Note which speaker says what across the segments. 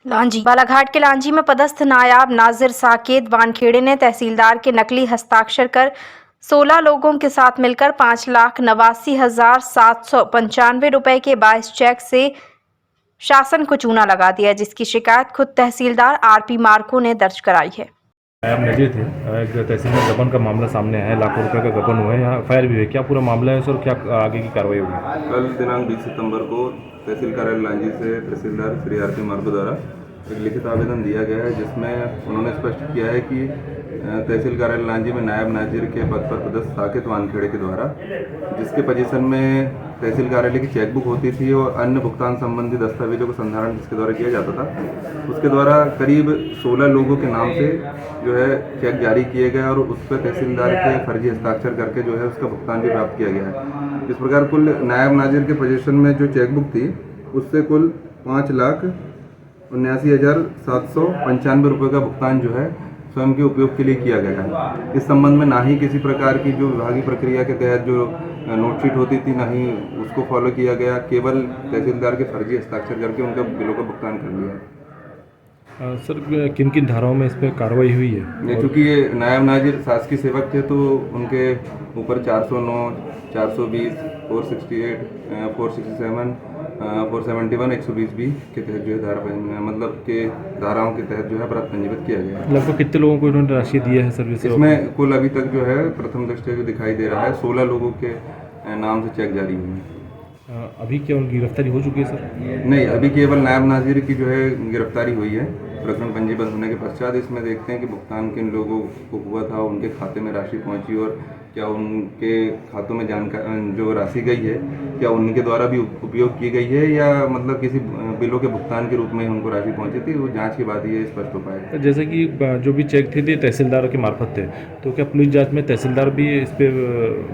Speaker 1: लांजी बालाघाट के लांजी में पदस्थ नायाब नाजिर साकेत वानखेड़े ने तहसीलदार के नकली हस्ताक्षर कर 16 लोगों के साथ मिलकर 5,89,795 रुपए के 22 चेक से शासन को चूना लगा दिया, जिसकी शिकायत खुद तहसीलदार आरपी मार्को ने दर्ज कराई है।
Speaker 2: नायब नजीर थे, एक तहसील में गबन का मामला सामने आया है। लाखों रुपए का गबन हुआ है, यहाँ एफआईआर भी है। क्या पूरा मामला है सर, क्या आगे की कार्रवाई होगी?
Speaker 3: कल दिनांक 20 सितंबर को तहसील कार्यालय लांजी से तहसीलदार श्री आरपी मार्को द्वारा एक लिखित आवेदन दिया गया है, जिसमें उन्होंने स्पष्ट किया है कि तहसील कार्यालय लांजी में नायब नाजिर के पद पर पदस्थ साकेत वानखेड़े के द्वारा, जिसके पोजीशन में तहसील कार्यालय की चेकबुक होती थी और अन्य भुगतान संबंधी दस्तावेजों का संधारण जिसके द्वारा किया जाता था, उसके द्वारा करीब 16 लोगों के नाम से जो है चेक जारी किए गए और उस पर तहसीलदार के फर्जी हस्ताक्षर करके जो है उसका भुगतान भी प्राप्त किया गया है। इस प्रकार कुल नायब नाजिर के पोजीशन में जो चेकबुक थी उससे कुल 5,79,795 रुपये का भुगतान जो है स्वयं के उपयोग के लिए किया गया है। इस संबंध में ना ही किसी प्रकार की जो विभागीय प्रक्रिया के तहत जो नोटशीट होती थी, ना ही उसको फॉलो किया गया, केवल तहसीलदार के फर्जी हस्ताक्षर करके उनका बिलों का भुगतान कर लिया है।
Speaker 2: सर किन किन धाराओं में इस पर कार्रवाई हुई है?
Speaker 3: चूँकि ये नायब नाजिर शासकीय सेवक थे तो उनके ऊपर 409, 420, 468, 467, 471, 120B के तहत जो है मतलब के धाराओं के तहत जो है अपराध पंजीबद्ध किया गया है।
Speaker 2: लगभग कितने लोगों को इन्होंने राशि दी है सर्विस?
Speaker 3: इसमें कुल अभी तक जो है प्रथम दृष्टया जो दिखाई दे रहा है 16 लोगों के नाम से चेक जारी हुए हैं।
Speaker 2: अभी क्या उनकी गिरफ्तारी हो चुकी है सर?
Speaker 3: नहीं, अभी केवल नायब नाजिर की जो है गिरफ्तारी हुई है प्रकरण पंजीबद्ध होने के पश्चात। इसमें देखते हैं कि भुगतान किन लोगों को हुआ था, उनके खाते में राशि पहुंची और क्या उनके खातों में जानकारी जो राशि गई है क्या उनके द्वारा भी उपयोग की गई है या मतलब किसी बिलों के भुगतान के रूप में उनको राशि पहुंची थी, वो जांच के बाद ये स्पष्ट हो पाएगा।
Speaker 2: जैसे कि जो भी चेक थे तहसीलदार के मार्फत थे, तो क्या पुलिस जांच में तहसीलदार भी इस पर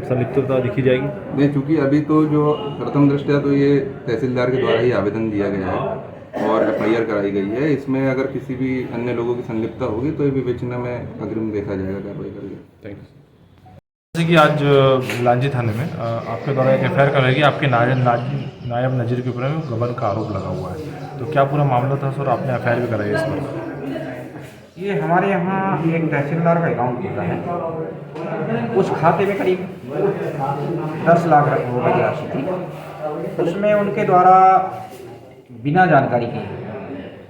Speaker 2: संलिप्तता दिखी जाएगी?
Speaker 3: नहीं, चूँकि अभी तो जो प्रथम दृष्टया तो ये तहसीलदार के द्वारा ही आवेदन दिया गया है और एफआईआर कराई गई है। इसमें अगर किसी भी अन्य लोगों की संलिप्तता होगी तो ये विवेचना में अग्रिम देखा जाएगा कार्रवाई करके।
Speaker 2: Thank you. जैसे कि आज लांजी थाने में आपके द्वारा एक एफआईआर कराई गई, आपके नायब नजीर के ऊपर गबन का आरोप लगा हुआ है, तो क्या पूरा मामला था सर? आपने एफआईआर भी कराई है इस पर?
Speaker 4: ये हमारे यहाँ एक तहसीलदार का अकाउंट खुला है, उस खाते में करीब 10 लाख रुपए की राशि थी। उसमें उनके द्वारा बिना जानकारी के,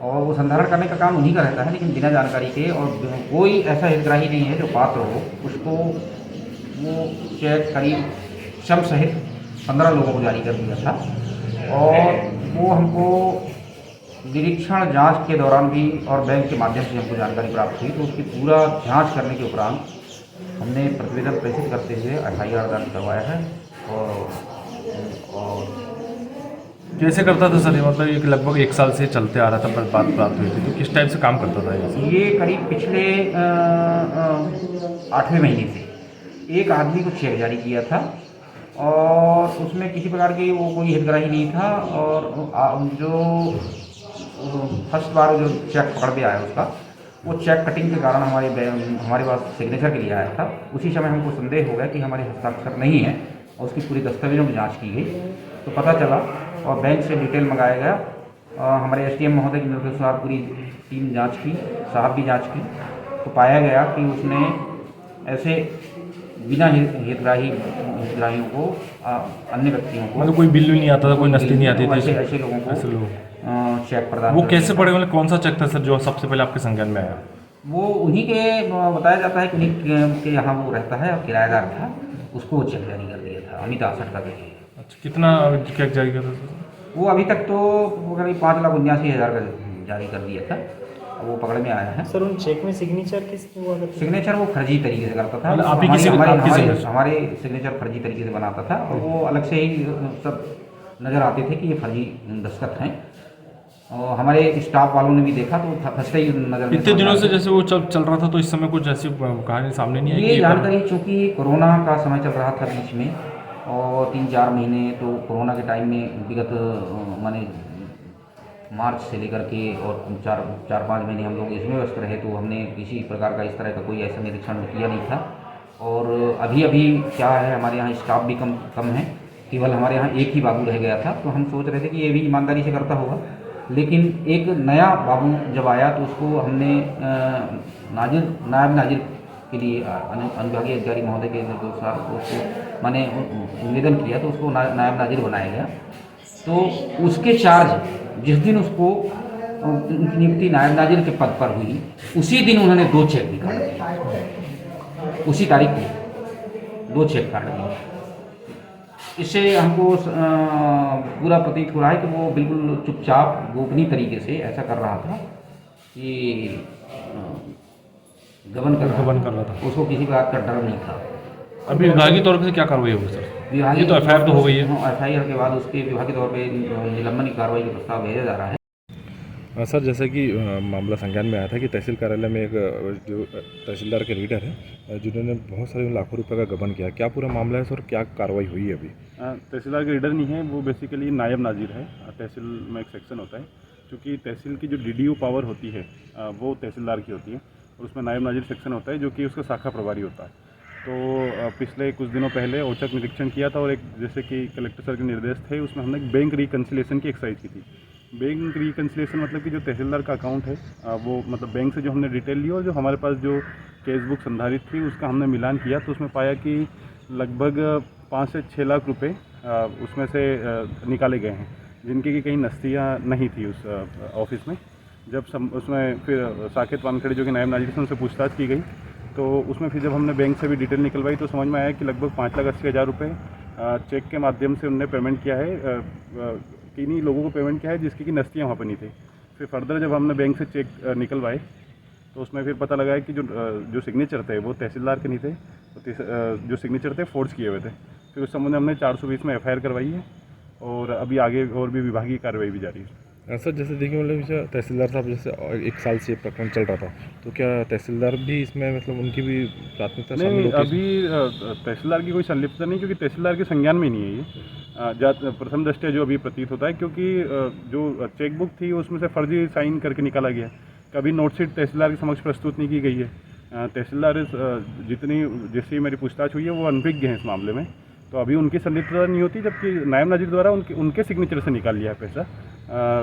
Speaker 4: और वो संधारण करने का काम उन्हीं का रहता है, लेकिन बिना जानकारी के, और कोई ऐसा हितग्राही नहीं है जो पात्र हो, उसको वो चेक करीब श्रम सहित 15 लोगों को जारी कर दिया था। और वो हमको निरीक्षण जांच के दौरान भी और बैंक के माध्यम से हमको जानकारी प्राप्त हुई, तो उसकी पूरा जांच करने के उपरांत हमने प्रतिवेदन प्रेषित करते हुए एफआईआर दर्ज करवाया है। और
Speaker 2: कैसे करता था सर ये? मतलब ये लगभग 1 साल से चलते आ रहा था, पर बात प्राप्त हुई थी, तो किस टाइप से काम करता था
Speaker 4: ये करीब पिछले 8वें महीने से एक आदमी को चेक जारी किया था और उसमें किसी प्रकार की वो कोई हितग्राही नहीं था। और जो फर्स्ट बार जो चेक पकड़ में आया उसका, वो चेक कटिंग के कारण हमारे पास सिग्नेचर के लिए आया था। उसी समय हमको संदेह हो गया कि हमारे हस्ताक्षर नहीं है और उसकी पूरी दस्तावेजों की जांच की गई, तो पता चला और बैंक से डिटेल मंगाया गया। हमारे एसडीएम महोदय के निर्देश अनुसार पूरी टीम जांच की, साहब भी जांच की, तो पाया गया कि उसने ऐसे बिना हितग्राहियों को अन्य व्यक्तियों को,
Speaker 2: मतलब कोई बिल भी नहीं आता था, कोई नस्ती नहीं आती थी,
Speaker 4: ऐसे लोगों को चेक प्रदान।
Speaker 2: वो कैसे पड़े? मतलब कौन सा चेक था सर जो सबसे पहले आपके संज्ञान में आया?
Speaker 4: वो उन्हीं के बताया जाता है कि उन्हीं के यहाँ वो रहता है और किराएदार था, उसको चेक जारी कर दिया था अमित आसठ का देखिए।
Speaker 2: अच्छा, कितना चेक जारी कर था?
Speaker 4: वो अभी तक तो करीब 5,79,000 का जारी कर दिया था, वो पकड़ में आया है।
Speaker 5: सर उन चेक में सिग्नेचर किसने हुआ था?
Speaker 4: सिग्नेचर वो फर्जी तरीके से करता था।
Speaker 2: आप ही
Speaker 4: हमारे सिग्नेचर फर्जी तरीके से बनाता था और वो अलग से ही सब नज़र आते थे कि ये फर्जी दस्तखत हैं। और हमारे स्टाफ वालों ने भी देखा तो फर्स्ट ही नज़र।
Speaker 2: इतने दिनों से जैसे वो चल रहा था, तो इस समय कुछ ऐसी कहानी सामने नहीं आई?
Speaker 4: ये जानकारी चूँकि कोरोना का समय चल रहा था बीच में, और 3-4 महीने तो कोरोना के टाइम में विगत माने मार्च से लेकर के और 4-5 महीने हम लोग इसमें व्यस्त रहे, तो हमने किसी प्रकार का इस तरह का कोई ऐसा निरीक्षण किया नहीं था। और अभी क्या है, हमारे यहाँ स्टाफ भी कम है, केवल हमारे यहाँ एक ही बाबू रह गया था, तो हम सोच रहे थे कि ये भी ईमानदारी से करता होगा, लेकिन एक नया बाबू जब आया तो उसको हमने नायब नाजिर के लिए अनुविभागीय अधिकारी महोदय के अनुसार उसको मैंने निवेदन किया तो उसको नायब नाजिर बनाया गया। तो उसके चार्ज जिस दिन उसको उनकी नियुक्ति नायब नाजिर के पद पर हुई उसी दिन उन्होंने 2 चेक निकाले, उसी तारीख को 2 चेक काट दिए। इससे हमको पूरा प्रतीत हो रहा है कि वो बिल्कुल चुपचाप गोपनीय तरीके से ऐसा कर रहा था कि गबन कर रहा था, उसको किसी बात का डर नहीं था।
Speaker 2: अभी विभागीय तौर पे क्या कार्रवाई होगी सर?
Speaker 4: विभागीय
Speaker 2: तो एफआईआर तो हो गई है।
Speaker 4: एफआईआर के बाद उसके विभागीय तौर पे निलंबन की कार्रवाई का प्रस्ताव भेजा जा रहा है।
Speaker 2: सर, जैसे कि मामला संज्ञान में आया था कि तहसील कार्यालय में एक जो तहसीलदार के लीडर है जिन्होंने बहुत सारे लाखों रुपए का गबन किया, क्या पूरा मामला है सर? क्या कार्रवाई हुई है अभी?
Speaker 6: तहसीलदार के लीडर नहीं है, वो बेसिकली नायब नाजिर है। तहसील में एक सेक्शन होता है, क्योंकि तहसील की जो डीडीओ पावर होती है वो तहसीलदार की होती है और उसमें नायब नाजिर सेक्शन होता है जो कि उसका शाखा प्रभारी होता है। तो पिछले कुछ दिनों पहले औचक निरीक्षण किया था और एक जैसे कि कलेक्टर सर के निर्देश थे उसमें हमने एक बैंक रिकन्सिलेशन की एक्सरसाइज की थी। बैंक रिकन्सिलेशन मतलब कि जो तहसीलदार का अकाउंट है वो मतलब बैंक से जो हमने डिटेल ली और जो हमारे पास जो केस बुक संधारित थी उसका हमने मिलान किया तो उसमें पाया कि लगभग 5 से 6 लाख रुपए उसमें से निकाले गए हैं, जिनकी कि कहीं नस्तियाँ नहीं थी उस ऑफिस में। जब उसमें फिर साकेत वानखेड़े जो कि नायब नाजिर से उनसे पूछताछ की गई तो उसमें फिर जब हमने बैंक से भी डिटेल निकलवाई तो समझ में आया कि लगभग 5,80,000 रुपये चेक के माध्यम से उनने पेमेंट किया है, किन्हीं लोगों को पेमेंट किया है जिसकी कि नस्तियाँ वहाँ पर नहीं थी। फिर फर्दर जब हमने बैंक से चेक निकलवाए तो उसमें फिर पता लगा है कि जो सिग्नेचर थे वो तहसीलदार के नहीं थे, तो जो सिग्नेचर थे फोर्ज किए हुए थे। फिर उस संबंध में हमने 420 में एफआईआर करवाई है और अभी आगे और भी विभागीय कार्रवाई भी जारी है।
Speaker 2: सर, जैसे देखिए मतलब तहसीलदार साहब जैसे 1 साल से प्रकरण चल रहा था तो क्या तहसीलदार भी इसमें मतलब उनकी भी प्राथमिकता शामिल होती है?
Speaker 6: अभी तहसीलदार की कोई संलिप्तता नहीं, क्योंकि तहसीलदार के संज्ञान में नहीं है ये प्रथम दृष्टया जो अभी प्रतीत होता है, क्योंकि जो चेकबुक थी उसमें से फर्जी साइन करके निकाला गया, कभी नोटशीट तहसीलदार के समक्ष प्रस्तुत नहीं की गई है। तहसीलदार जैसी मेरी पूछताछ हुई है वो अनभिज्ञ हैं इस मामले में, तो अभी उनकी संलिप्तता नहीं होती, जबकि नायब नाजिर द्वारा उनके सिग्नेचर से निकाल लिया है पैसा,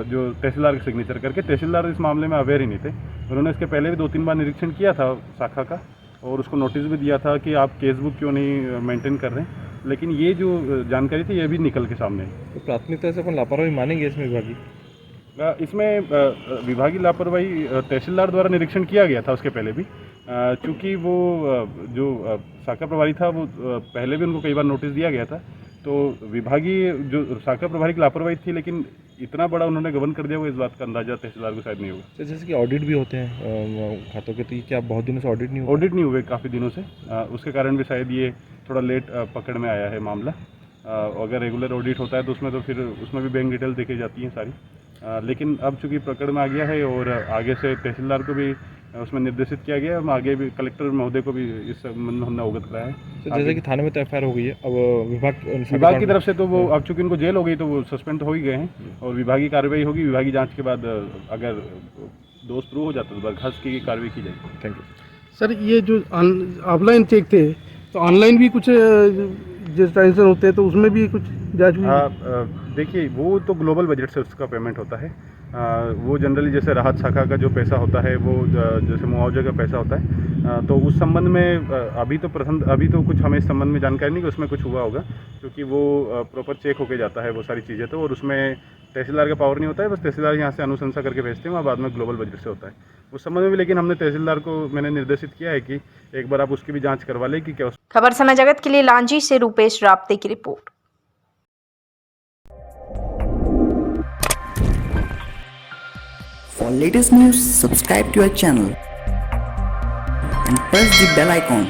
Speaker 6: जो तहसीलदार के सिग्नेचर करके। तहसीलदार इस मामले में अवेयर ही नहीं थे, उन्होंने इसके पहले भी 2-3 बार निरीक्षण किया था शाखा का और उसको नोटिस भी दिया था कि आप केस बुक क्यों नहीं मेंटेन कर रहे हैं, लेकिन ये जो जानकारी थी ये भी निकल के सामने है।
Speaker 2: तो प्राथमिकता से अपन लापरवाही मानेंगे इसमें विभागीय?
Speaker 6: इसमें विभागीय लापरवाही तहसीलदार द्वारा निरीक्षण किया गया था उसके पहले भी, चूँकि वो जो शाखा प्रभारी था वो पहले भी उनको कई बार नोटिस दिया गया था, तो विभागीय जो शाखा प्रभारी की लापरवाही थी, लेकिन इतना बड़ा उन्होंने गबन कर दिया वो इस बात का अंदाजा तहसीलदार को शायद नहीं होगा।
Speaker 2: तो जैसे कि ऑडिट भी होते हैं खातों के, तो क्या बहुत दिनों से ऑडिट नहीं हुआ?
Speaker 6: ऑडिट नहीं हुए काफ़ी दिनों से, उसके कारण भी शायद ये थोड़ा लेट पकड़ में आया है मामला। अगर रेगुलर ऑडिट होता है तो उसमें तो फिर उसमें भी बैंक डिटेल देखी जाती हैं सारी, लेकिन अब चूँकि पकड़ में आ गया है और आगे से तहसीलदार को भी उसमें निर्देशित किया गया है, हम आगे भी कलेक्टर महोदय को भी इस संबंध में हमने अवगत कराया है।
Speaker 2: तो जैसे कि थाने में तो एफआईआर हो गई है, अब
Speaker 6: विभाग की तरफ से तो वो अब चूँकि उनको जेल हो गई तो वो सस्पेंड तो हो ही गए हैं और विभागीय कार्रवाई होगी। विभागीय जांच के बाद अगर दोष प्रूव हो जाता तो बर्खास्त की कार्रवाई की जाएगी।
Speaker 2: Thank you
Speaker 7: sir. ये जो ऑफलाइन चेक थे तो ऑनलाइन भी कुछ जो ट्रांजेक्शन होते हैं तो उसमें भी कुछ जांच हुई?
Speaker 6: देखिए वो तो ग्लोबल बजट से उसका पेमेंट होता है, वो जनरली जैसे राहत शाखा का जो पैसा होता है वो जैसे मुआवजे का पैसा होता है, तो उस संबंध में अभी तो कुछ हमें इस संबंध में जानकारी नहीं कि उसमें कुछ हुआ होगा, क्योंकि वो प्रॉपर चेक होके जाता है वो सारी चीज़ें तो, और उसमें तहसीलदार का पावर नहीं होता है, बस तहसीलदार यहाँ से अनुशंसा करके भेजते हैं, वहाँ बाद में ग्लोबल बजट से होता है उस संबंध में भी। लेकिन हमने तहसीलदार को मैंने निर्देशित किया है कि एक बार आप उसकी भी जाँच करवा लें कि क्या।
Speaker 1: खबर समय जगत के लिए लांजी से रूपेश राप्ते की report.
Speaker 8: For latest news, subscribe to our channel and press the bell icon.